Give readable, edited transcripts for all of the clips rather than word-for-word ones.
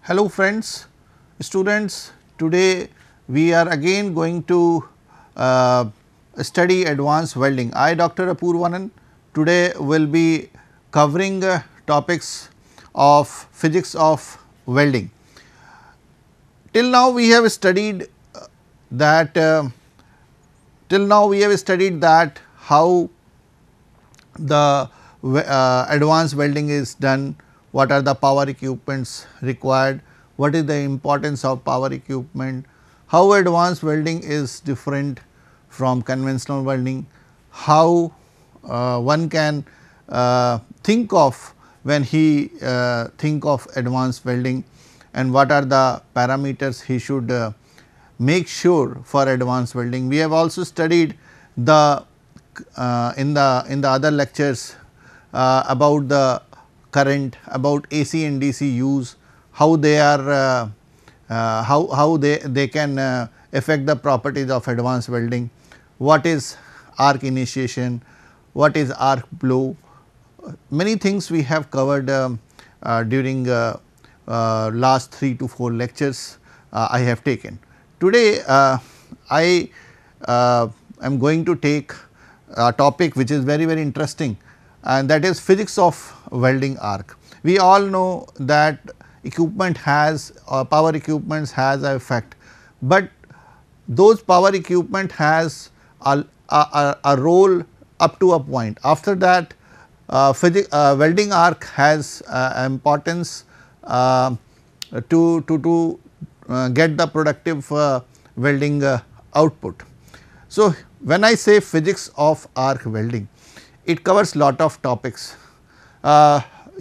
Hello friends, students, today we are again going to study advanced welding. I Dr. Apurvanan today will be covering topics of physics of welding. Till now we have studied that how the advanced welding is done, what are the power equipments required, what is the importance of power equipment, how advanced welding is different from conventional welding, how one can think of when he think of advanced welding, and what are the parameters he should make sure for advanced welding. We have also studied the in the other lectures about the current, about AC and DC use, how they are how they can affect the properties of advanced welding, what is arc initiation, what is arc blow. Many things we have covered during last 3 to 4 lectures I have taken. Today I am going to take a topic which is very interesting, and that is physics of welding arc. We all know that equipment has power equipments has a effect, but those power equipment has a role up to a point. After that welding arc has importance to get the productive welding output. So, when I say physics of arc welding, it covers lot of topics.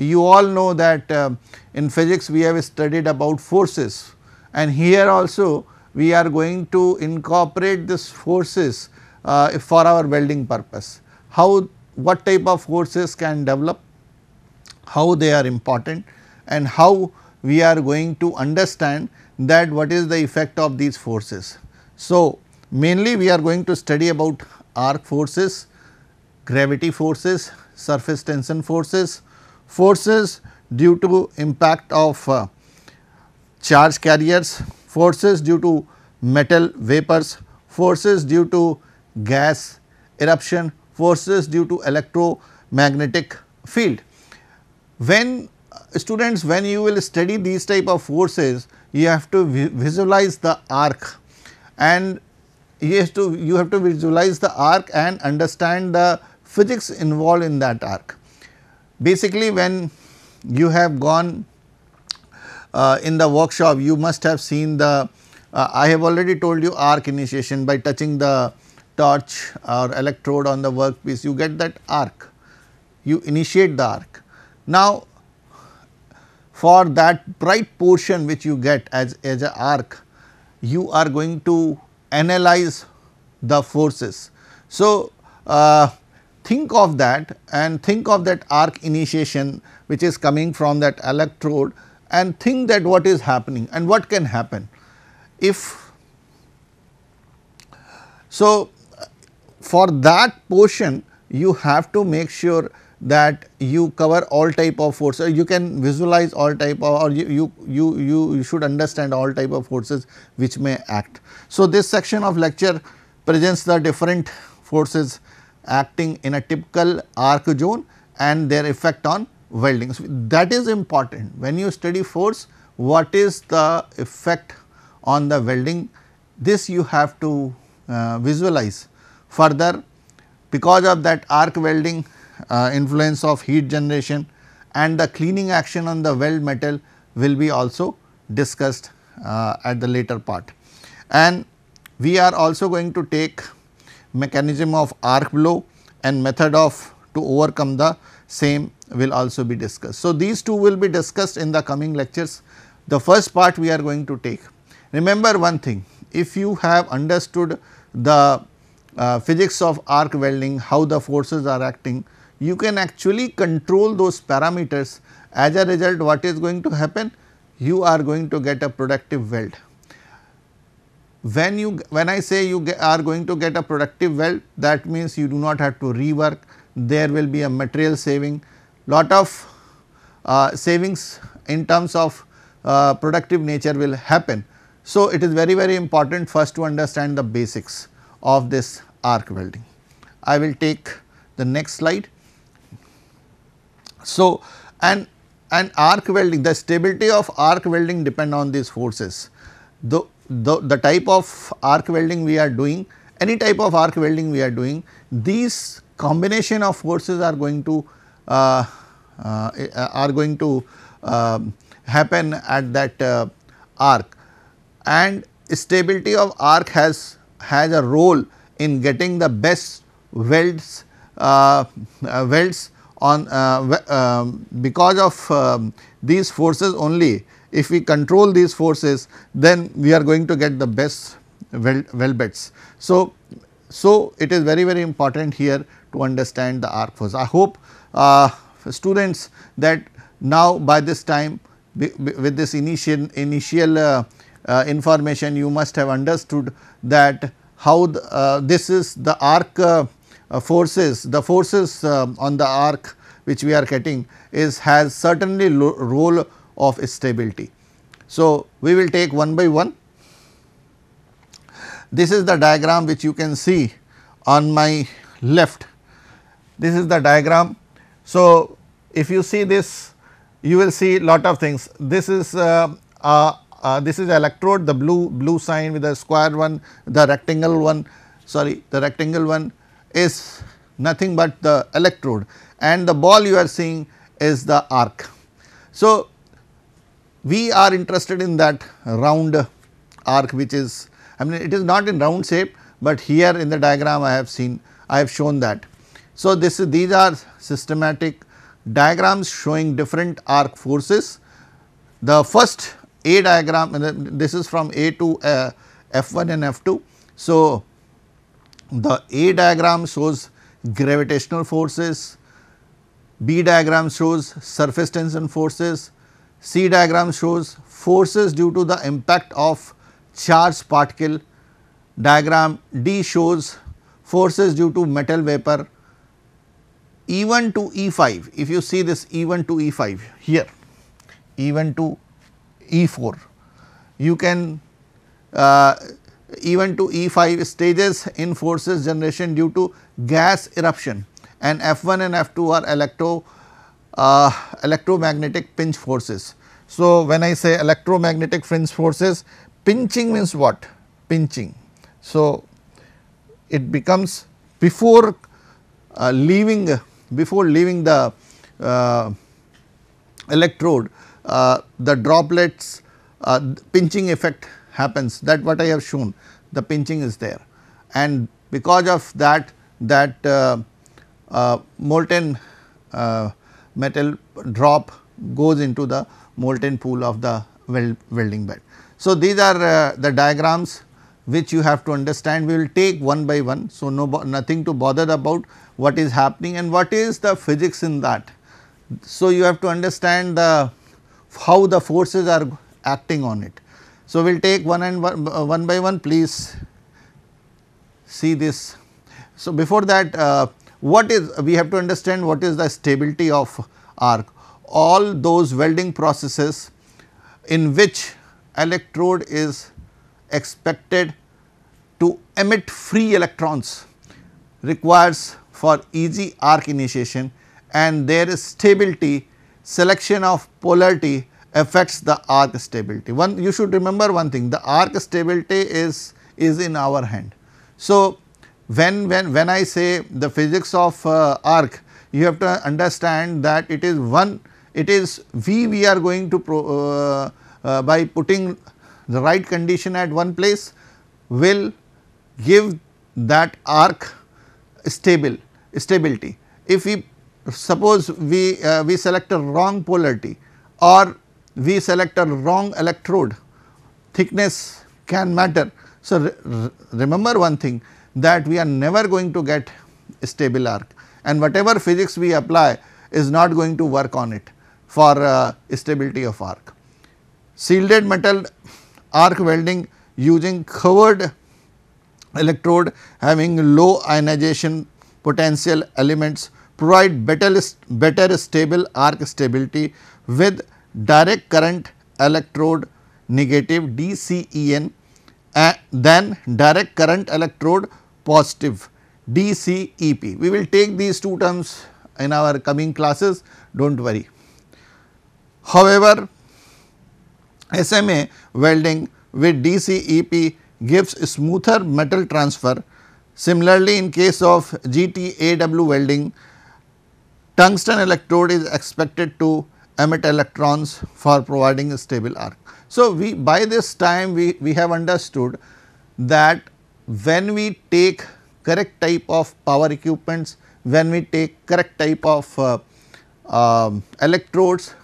You all know that in physics we have studied about forces, and here also we are going to incorporate this forces for our welding purpose. What type of forces can develop, how they are important, and how we are going to understand that what is the effect of these forces. So, mainly we are going to study about arc forces, gravity forces, surface tension forces, forces due to impact of charge carriers, forces due to metal vapors, forces due to gas eruption, forces due to electromagnetic field. When students, when you will study these type of forces, you have to visualize the arc, and you have to visualize the arc and understand the physics involved in that arc. Basically, when you have gone in the workshop, you must have seen the I have already told you arc initiation. By touching the torch or electrode on the workpiece, you get that arc, you initiate the arc. Now, for that bright portion which you get as an arc, you are going to analyze the forces. So, think of that, and think of that arc initiation which is coming from that electrode, and think that what is happening and what can happen if. So, for that portion you have to make sure that you cover all type of forces. You can visualize all type of, or you should understand all type of forces which may act. So, this section of lecture presents the different forces acting in a typical arc zone and their effect on welding. So, that is important when you study force, what is the effect on the welding, this you have to visualize. Further, because of that arc welding, influence of heat generation and the cleaning action on the weld metal will be also discussed at the later part. And we are also going to take mechanism of arc blow and method of to overcome the same will also be discussed. So, these two will be discussed in the coming lectures. The first part we are going to take. Remember one thing, if you have understood the physics of arc welding, how the forces are acting, you can actually control those parameters. As a result, what is going to happen? You are going to get a productive weld. When I say you are going to get a productive weld, that means you do not have to rework, there will be a material saving, lot of savings in terms of productive nature will happen. So, it is very important first to understand the basics of this arc welding. I will take the next slide. So, and arc welding, the stability of arc welding depend on these forces. The type of arc welding we are doing, any type of arc welding we are doing, these combination of forces are going to happen at that arc, and stability of arc has a role in getting the best welds on because of these forces only. If we control these forces, then we are going to get the best weld beds. So, it is very important here to understand the arc force. I hope students that now by this time with this initial information, you must have understood that how this is the arc forces, the forces on the arc which we are getting has certainly role of stability. So, we will take one by one. This is the diagram which you can see on my left. This is the diagram. So, if you see this, you will see lot of things. This is electrode, the blue sign with the square one, the rectangle one, sorry, the rectangle one is nothing but the electrode, and the ball you are seeing is the arc. So, we are interested in that round arc, which is, I mean, it is not in round shape, but here in the diagram I have shown that. So, these are systematic diagrams showing different arc forces. The first A diagram, this is from A to F1 and F2. So, the A diagram shows gravitational forces, B diagram shows surface tension forces, C diagram shows forces due to the impact of charged particle, diagram D shows forces due to metal vapor. E1 to E5, if you see this E1 to E5 here, E1 to E4, you can E1 to E5 stages in forces generation due to gas eruption, and F1 and F2 are electromagnetic pinch forces. So, when I say electromagnetic pinch forces, pinching means what? Pinching. So, it becomes before leaving the electrode, the droplets pinching effect happens, that what I have shown, the pinching is there, and because of that molten metal drop goes into the molten pool of the welding bed. So, these are the diagrams which you have to understand. We will take one by one. So, nothing to bother about what is happening and what is the physics in that. So, you have to understand how the forces are acting on it. So, we will take one by one, please see this. So, before that we have to understand what is the stability of arc. All those welding processes in which electrode is expected to emit free electrons requires for easy arc initiation, and there is stability, selection of polarity affects the arc stability. You should remember one thing, the arc stability is in our hand. So, when I say the physics of arc, you have to understand that it is we are going to by putting the right condition at one place will give that arc stability. If we suppose we select a wrong polarity or we select a wrong electrode, thickness can matter. So, remember one thing, that we are never going to get stable arc, and whatever physics we apply is not going to work on it for stability of arc. Shielded metal arc welding using covered electrode having low ionization potential elements provide better stable arc stability with direct current electrode negative DCEN, then direct current electrode positive DCEP. We will take these two terms in our coming classes, do not worry. However, SMA welding with DCEP gives smoother metal transfer. Similarly, in case of GTAW welding, tungsten electrode is expected to emit electrons for providing a stable arc. So, we by this time we have understood that when we take correct type of power equipments, when we take correct type of electrodes,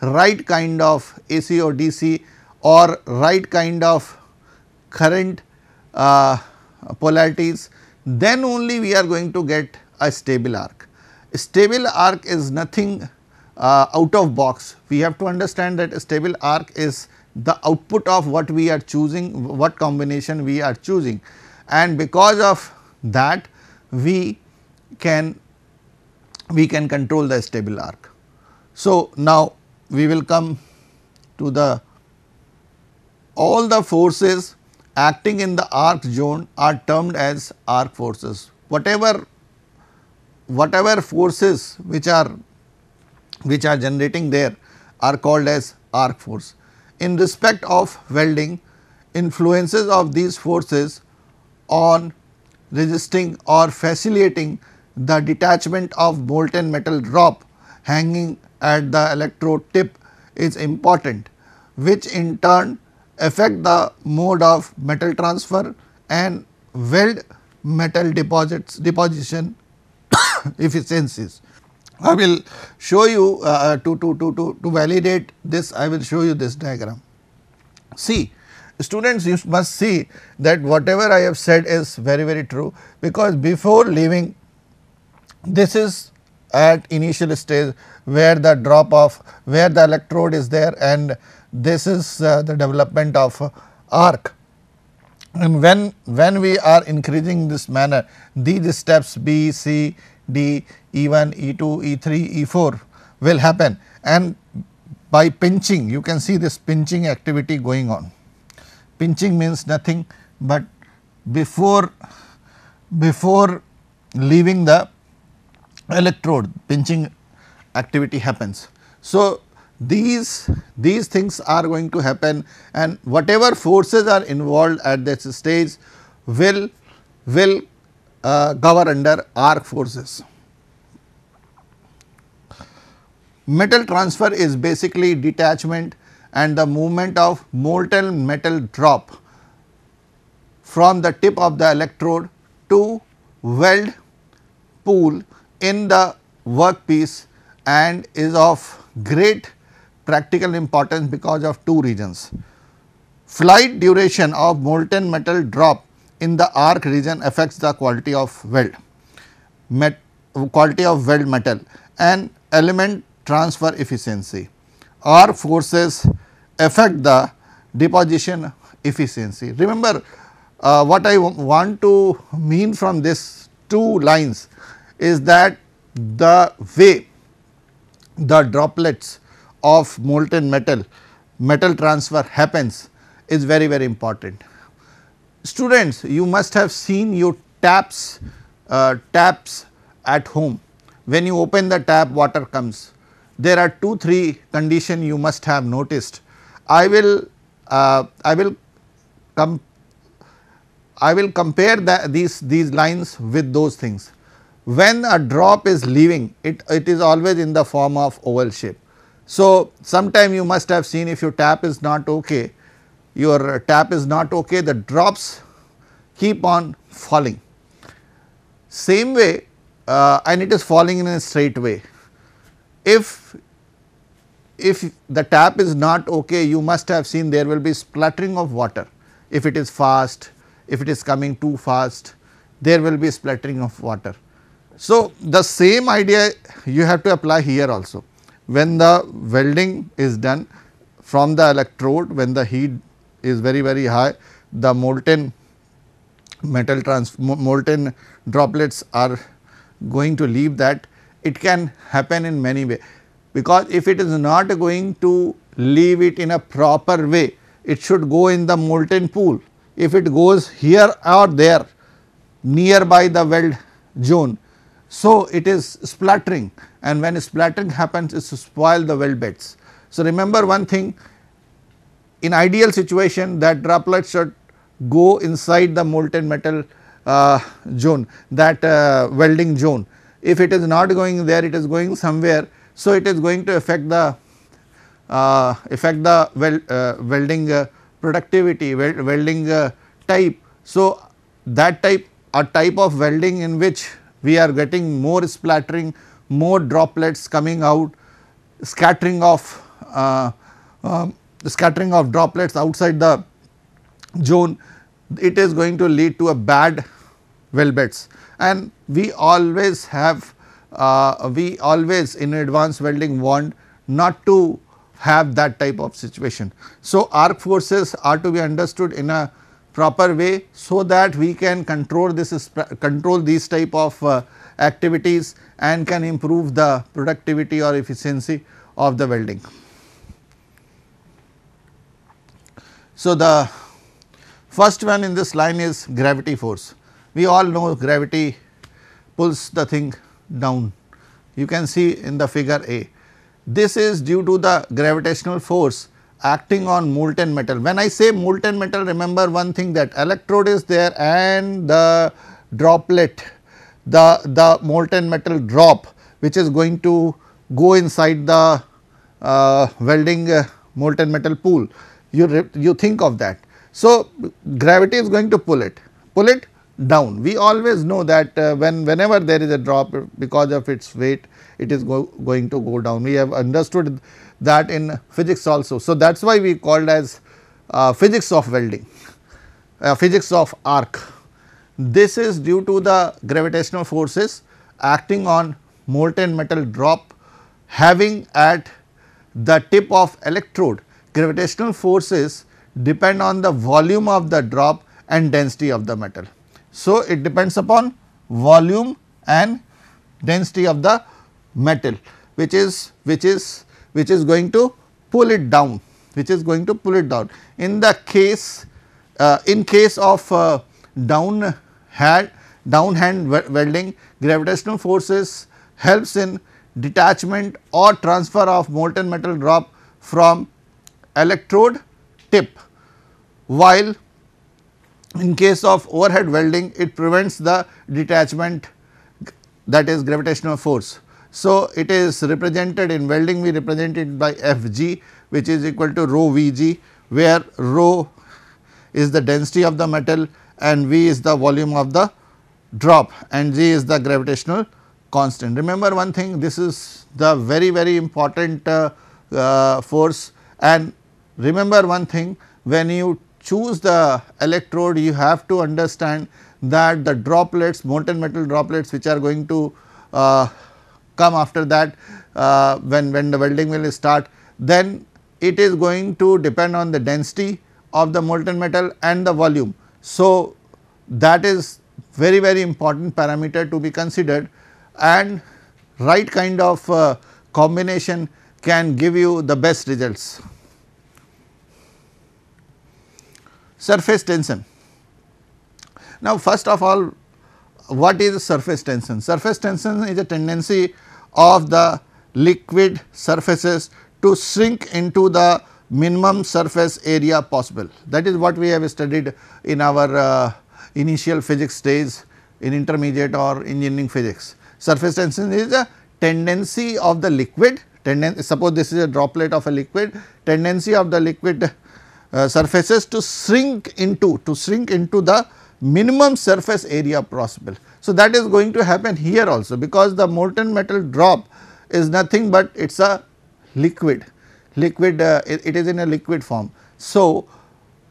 right kind of AC or DC or right kind of current polarities, then only we are going to get a stable arc. A stable arc is nothing out of box. We have to understand that a stable arc is the output of what we are choosing, what combination we are choosing, and because of that we can control the stable arc. So, now we will come to the all the forces acting in the arc zone are termed as arc forces. Whatever forces which are generating there are called as arc force. In respect of welding, influences of these forces on resisting or facilitating the detachment of molten metal drop hanging at the electrode tip is important, which in turn affect the mode of metal transfer and weld metal deposition efficiencies. I will show you to validate this, I will show you this diagram. See, students, you must see that whatever I have said is very true, because before leaving, this is at initial stage where the drop of where the electrode is there, and this is the development of arc. And when we are increasing this manner, these steps B, C, D, E1, E2, E3, E4 will happen, and by pinching you can see this pinching activity going on. Pinching means nothing but before leaving the electrode, pinching activity happens. So, these things are going to happen, and whatever forces are involved at this stage will cover under arc forces. Metal transfer is basically detachment and the movement of molten metal drop from the tip of the electrode to weld pool in the workpiece, and is of great practical importance because of two reasons. Flight duration of molten metal drop in the arc region affects the quality of weld metal and element transfer efficiency. Arc forces affect the deposition efficiency. Remember, what I want to mean from this two lines is that the way the droplets of molten metal transfer happens is very important. Students, you must have seen your taps at home. When you open the tap, water comes. There are 2-3 conditions you must have noticed. I will compare these lines with those things. When a drop is leaving, it is always in the form of oval shape. So, sometime you must have seen, if your tap is not okay, the drops keep on falling. Same way, and it is falling in a straight way. If the tap is not okay, you must have seen there will be splattering of water. If it is fast, if it is coming too fast, there will be splattering of water. So, the same idea you have to apply here also. When the welding is done from the electrode, when the heat is very high, the molten droplets are going to leave that. It can happen in many ways, because if it is not going to leave it in a proper way, it should go in the molten pool. If it goes here or there nearby the weld zone, so it is splattering, and when splattering happens, it to spoil the weld beds. So, remember one thing, in ideal situation that droplet should go inside the molten metal zone, that welding zone. If it is not going there, it is going somewhere. So, it is going to affect the welding productivity, welding type. So, that type, a type of welding in which we are getting more splattering, more droplets coming out, scattering of droplets outside the zone, it is going to lead to a bad weld beds. And we always have we always in advanced welding want not to have that type of situation. So, arc forces are to be understood in a proper way, so that we can control these type of activities and can improve the productivity or efficiency of the welding. So, the first one in this line is gravity force. We all know gravity pulls the thing down. You can see in the figure A. This is due to the gravitational force acting on molten metal. When I say molten metal, remember one thing, that electrode is there and the droplet, the molten metal drop, which is going to go inside the welding molten metal pool. You think of that. So, gravity is going to pull it down. We always know that whenever there is a drop, because of its weight, it is going to go down. We have understood that in physics also. So, that is why we called as physics of welding, physics of arc. This is due to the gravitational forces acting on molten metal drop having at the tip of electrode. Gravitational forces depend on the volume of the drop and density of the metal. So, it depends upon volume and density of the metal, which is going to pull it down, In the case of downhand welding, gravitational forces helps in detachment or transfer of molten metal drop from electrode tip, while in case of overhead welding, it prevents the detachment, that is gravitational force. So, it is represented in welding, we represent it by Fg, which is equal to rho Vg, where rho is the density of the metal and V is the volume of the drop and G is the gravitational constant. Remember one thing, this is the very important force, and remember one thing, when you choose the electrode, you have to understand that the droplets, molten metal droplets, which are going to come after that when the welding will start, then it is going to depend on the density of the molten metal and the volume. So, that is very important parameter to be considered, and right kind of combination can give you the best results. Surface tension. Now, first of all, what is surface tension? Surface tension is a tendency of the liquid surfaces to shrink into the minimum surface area possible. That is what we have studied in our initial physics days in intermediate or engineering physics. Surface tension is a tendency of the liquid, suppose this is a droplet of a liquid, tendency of the liquid surfaces to shrink into the minimum surface area possible. So, that is going to happen here also, because the molten metal drop is nothing but it is a liquid, it is in a liquid form. So,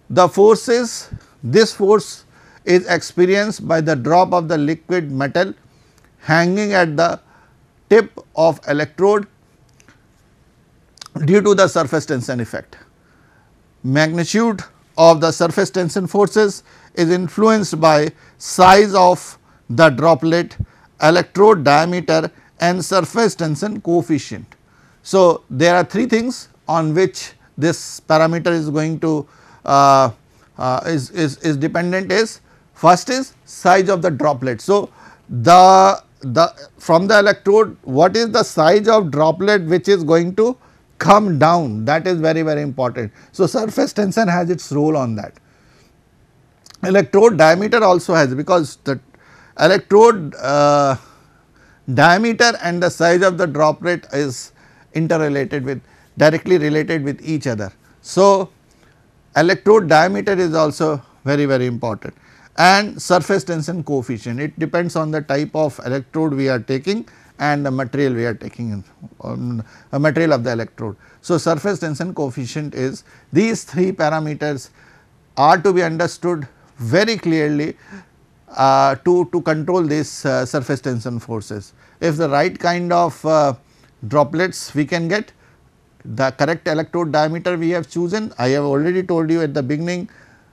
the forces, this force is experienced by the drop of the liquid metal hanging at the tip of electrode due to the surface tension effect. Magnitude of the surface tension forces is influenced by size of the droplet, electrode diameter and surface tension coefficient. So, there are three things on which this parameter is going to is dependent is first is size of the droplet. So, the from the electrode what is the size of droplet which is going to come down, that is very important. So, surface tension has its role on that. Electrode diameter also has, because the electrode diameter and the size of the droplet is interrelated with, directly related with each other. So, electrode diameter is also very important, and surface tension coefficient, it depends on the type of electrode we are taking and the material we are taking in, material of the electrode. So, surface tension coefficient is, these three parameters are to be understood very clearly to control these surface tension forces. If the right kind of droplets we can get, the correct electrode diameter we have chosen, I have already told you at the beginning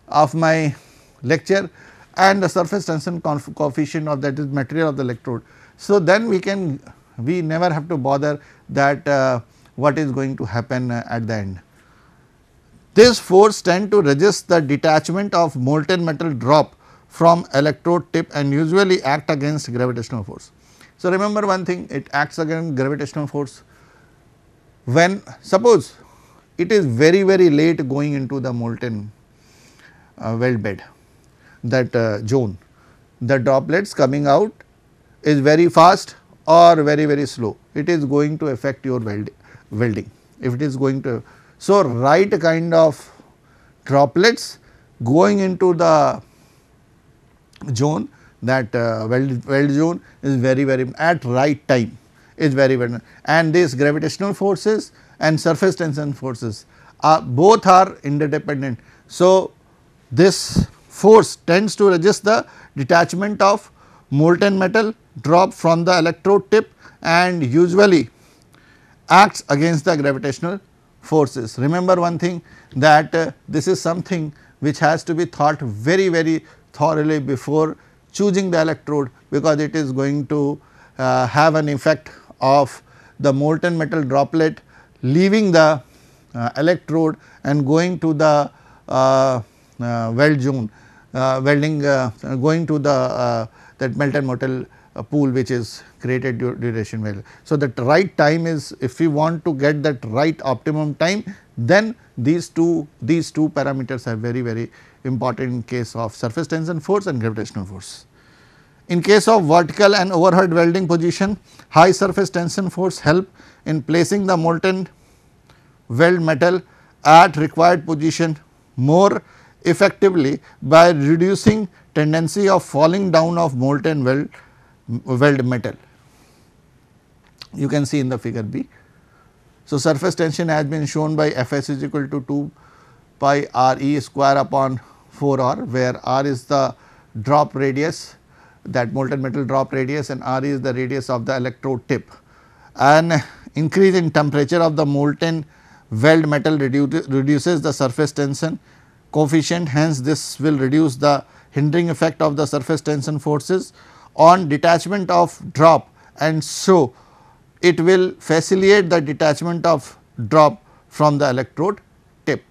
of my lecture, and the surface tension coefficient of that is material of the electrode. So, then we never have to bother that what is going to happen at the end. This force tend to resist the detachment of molten metal drop from electrode tip and usually act against gravitational force. So, remember one thing, it acts against gravitational force when suppose it is very late going into the molten weld bed, that zone, the droplets coming out is very fast or very slow, it is going to affect your welding. If it is going to, so right kind of droplets going into the zone, that weld zone is very at right time is very and these gravitational forces and surface tension forces both are interdependent. So, this force tends to resist the detachment of molten metal drop from the electrode tip and usually acts against the gravitational forces. Remember one thing, that this is something which has to be thought very thoroughly before choosing the electrode, because it is going to have an effect of the molten metal droplet leaving the electrode and going to the weld zone, welding going to the that melted metal pool which is created duration weld. So, that right time is, if we want to get that right optimum time, then these two parameters are very important in case of surface tension force and gravitational force. In case of vertical and overhead welding position, high surface tension force help in placing the molten weld metal at required position more effectively by reducing tendency of falling down of molten weld metal. You can see in the figure B. So, surface tension has been shown by Fs is equal to 2 pi r e square upon 4 r, where r is the drop radius, that molten metal drop radius, and r is the radius of the electrode tip. An increase in temperature of the molten weld metal reduces the surface tension coefficient, hence this will reduce the hindering effect of the surface tension forces on detachment of drop, and so it will facilitate the detachment of drop from the electrode tip.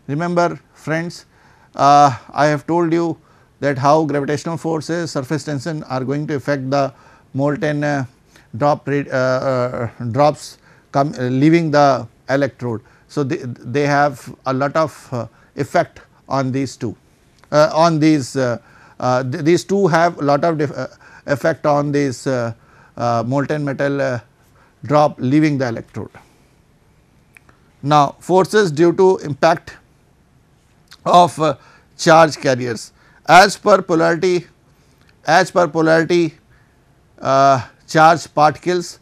Remember friends, I have told you that how gravitational forces, surface tension are going to affect the molten drops leaving the electrode. So, they have a lot of effect on these two, these two have a lot of effect on this molten metal drop leaving the electrode. Now, forces due to impact of charge carriers. As per polarity charged particles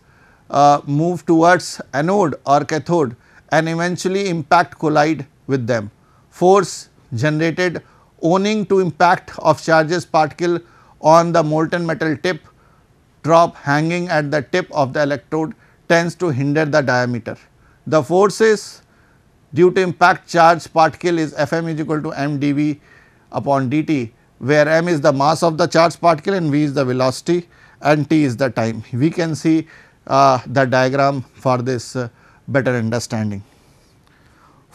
move towards anode or cathode and eventually impact collide with them. Force generated owing to impact of charges particle on the molten metal tip drop hanging at the tip of the electrode tends to hinder the diameter. The forces due to impact charge particle is Fm is equal to m dV upon dt, where m is the mass of the charged particle and v is the velocity and t is the time. We can see the diagram for this better understanding.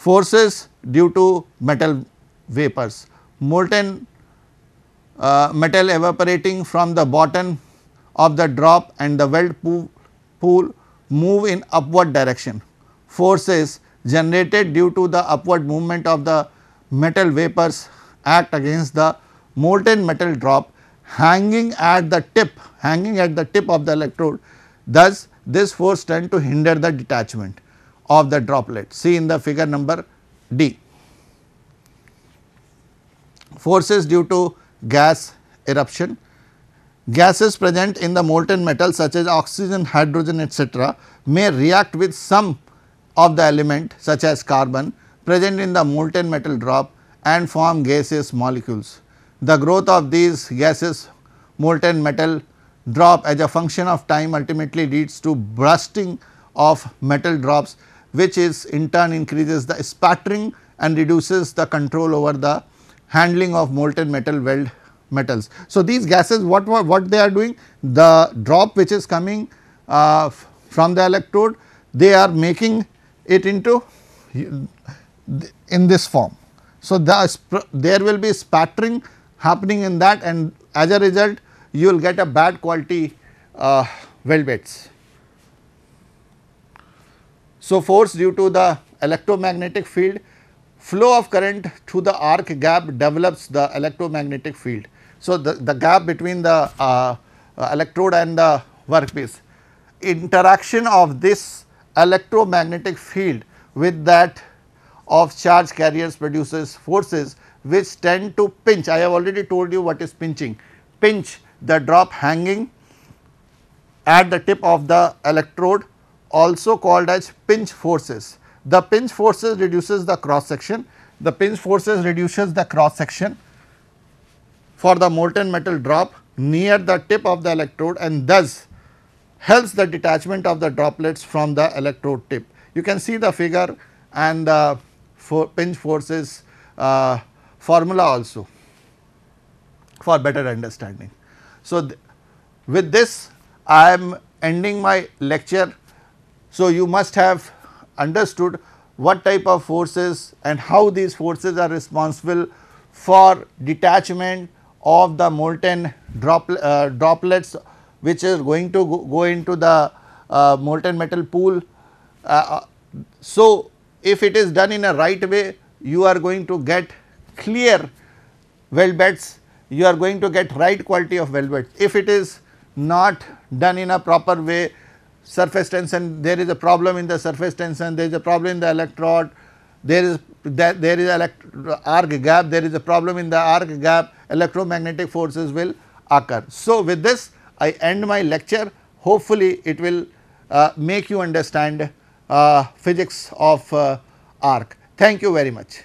Forces due to metal vapors, molten metal evaporating from the bottom of the drop and the weld pool move in upward direction. Forces generated due to the upward movement of the metal vapors act against the molten metal drop hanging at the tip of the electrode. Thus, this force tend to hinder the detachment of the droplet. See in the figure number D. Forces due to gas eruption. Gases present in the molten metal such as oxygen, hydrogen etc., may react with some of the element such as carbon present in the molten metal drop and form gaseous molecules. The growth of these gases molten metal drop as a function of time ultimately leads to bursting of metal drops, which is in turn increases the spattering and reduces the control over the handling of molten metal weld metals. So, these gases what they are doing, the drop which is coming from the electrode, they are making it into in this form. So, there will be spattering happening in that, and as a result you will get a bad quality weld beds. So, force due to the electromagnetic field, flow of current through the arc gap develops the electromagnetic field. So, the gap between the electrode and the workpiece, interaction of this electromagnetic field with that of charge carriers produces forces which tend to pinch. I have already told you what is pinching, pinch the drop hanging at the tip of the electrode, also called as pinch forces. The pinch forces reduces the cross section, the pinch forces reduces the cross section for the molten metal drop near the tip of the electrode, and thus helps the detachment of the droplets from the electrode tip. You can see the figure and the pinch forces formula also for better understanding. So, with this I am ending my lecture. So, you must have understood what type of forces and how these forces are responsible for detachment of the molten droplets which is going to go into the molten metal pool. So, if it is done in a right way, you are going to get clear weld beds, you are going to get right quality of weld beds. If it is not done in a proper way, surface tension, there is a problem in the surface tension, there is a problem in the electrode, there is arc gap, there is a problem in the arc gap, electromagnetic forces will occur. So, with this I end my lecture. Hopefully, it will make you understand physics of arc. Thank you very much.